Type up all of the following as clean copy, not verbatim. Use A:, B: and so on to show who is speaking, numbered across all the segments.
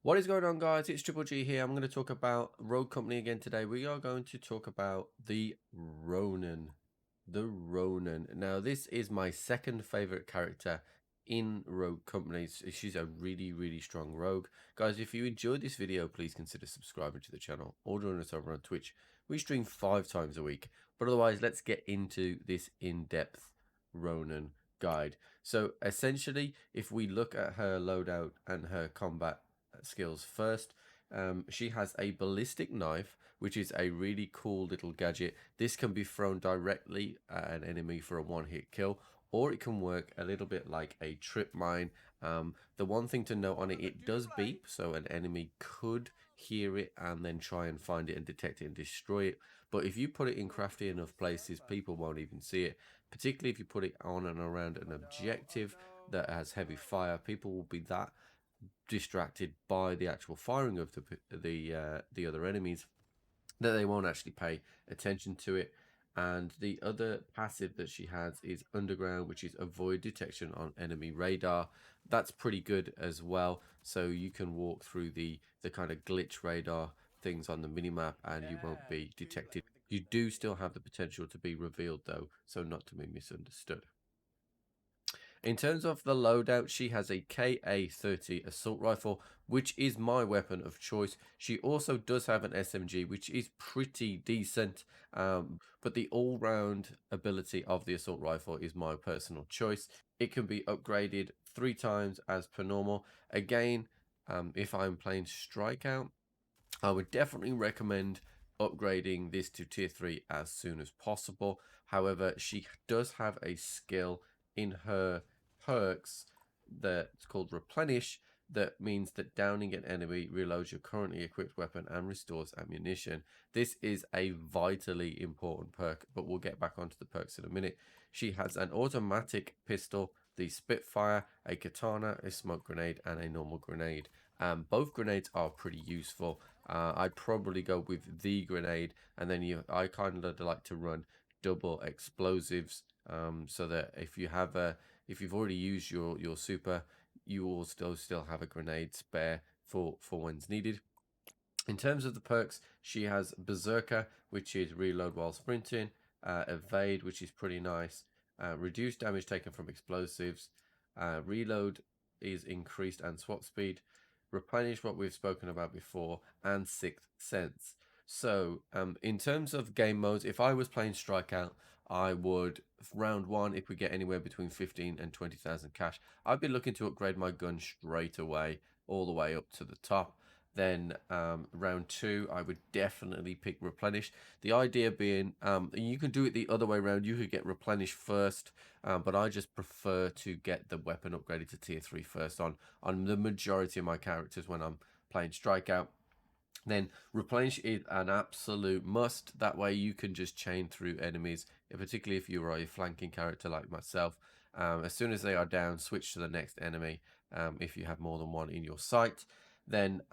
A: What is going on, guys? It's Triple G here. I'm going to talk about Rogue Company again today. We are going to talk about the Ronin. The Ronin. Now, this is my second favorite character in Rogue Company. She's a really strong rogue. Guys, if you enjoyed this video, please consider subscribing to the channel or joining us over on Twitch. We stream 5 times a week. But otherwise, let's get into this in-depth Ronin guide. So, essentially, if we look at her loadout and her combat skills first. She has a ballistic knife, which is a really cool little gadget. This can be thrown directly at an enemy for a one-hit kill, or it can work a little bit like a trip mine. The one thing to note on it, it does beep, so an enemy could hear it and then try and find it and detect it and destroy it. But if you put it in crafty enough places, people won't even see it. Particularly if you put it on and around an objective that has heavy fire, people will be that distracted by the actual firing of the other enemies that they won't actually pay attention to it. And the other passive that she has is underground, which is avoid detection on enemy radar. That's pretty good as well, so you can walk through the kind of glitch radar things on the minimap and you won't be detected. You do still have the potential to be revealed though, so not to be misunderstood. In terms of the loadout, she has a KA-30 assault rifle, which is my weapon of choice. She also does have an SMG, which is pretty decent, but the all-round ability of the assault rifle is my personal choice. It can be upgraded 3 times as per normal. Again, if I'm playing Strikeout, I would definitely recommend upgrading this to tier 3 as soon as possible. However, she does have a skill in her perks that's called Replenish, that means that downing an enemy reloads your currently equipped weapon and restores ammunition. This is a vitally important perk, but we'll get back onto the perks in a minute. She has an automatic pistol, the Spitfire, a katana, a smoke grenade, and a normal grenade. Both grenades are pretty useful. I'd probably go with the grenade, and then I kind of like to run double explosives, so that if you've already used your super, you will still have a grenade spare for when's needed. In terms of the perks, she has Berserker, which is reload while sprinting, evade, which is pretty nice, reduce damage taken from explosives, reload is increased and swap speed, replenish, what we've spoken about before, and sixth sense. So, in terms of game modes, if I was playing Strikeout, I would, round one, if we get anywhere between 15 and 20,000 cash, I'd be looking to upgrade my gun straight away, all the way up to the top. Then round two, I would definitely pick Replenish. The idea being, you can do it the other way around. You could get Replenish first, but I just prefer to get the weapon upgraded to tier 3 first on the majority of my characters when I'm playing Strikeout. Then Replenish is an absolute must. That way you can just chain through enemies, particularly if you are a flanking character like myself. As soon as they are down, switch to the next enemy if you have more than one in your sight. Then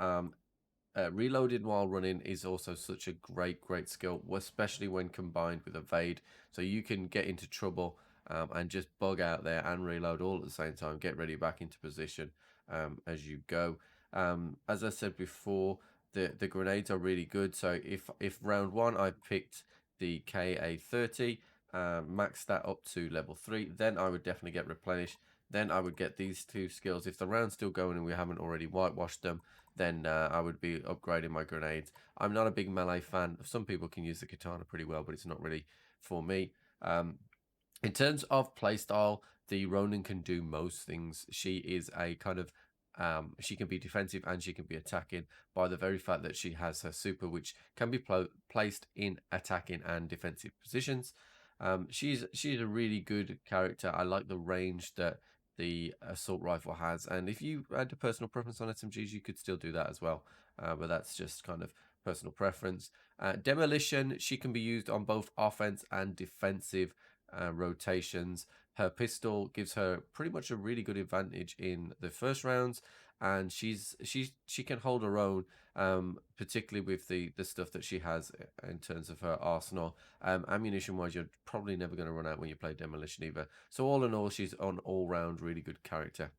A: reloading while running is also such a great skill, especially when combined with evade. So you can get into trouble and just bug out there and reload all at the same time. Get ready back into position as you go. As I said before, the grenades are really good. So if round one I picked the KA-30, max that up to level 3, then I would definitely get replenished. Then I would get these two skills. If the round's still going and we haven't already whitewashed them, then I would be upgrading my grenades. I'm not a big melee fan. Some people can use the katana pretty well, but it's not really for me. In terms of playstyle, the Ronin can do most things. She is a kind of she can be defensive and she can be attacking by the very fact that she has her super, which can be placed in attacking and defensive positions. She's a really good character. I like the range that the assault rifle has, and if you had a personal preference on SMGs, you could still do that as well. But that's just kind of personal preference. Demolition, she can be used on both offense and defensive rotations. Her pistol gives her pretty much a really good advantage in the first rounds, and she can hold her own, particularly with the stuff that she has in terms of her arsenal. Ammunition wise, you're probably never going to run out when you play Demolition either. So all in all, she's an all round really good character.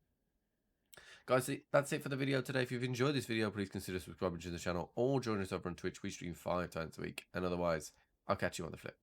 A: Guys, that's it for the video today. If you've enjoyed this video, please consider subscribing to the channel or join us over on Twitch. We stream 5 times a week. And otherwise, I'll catch you on the flip.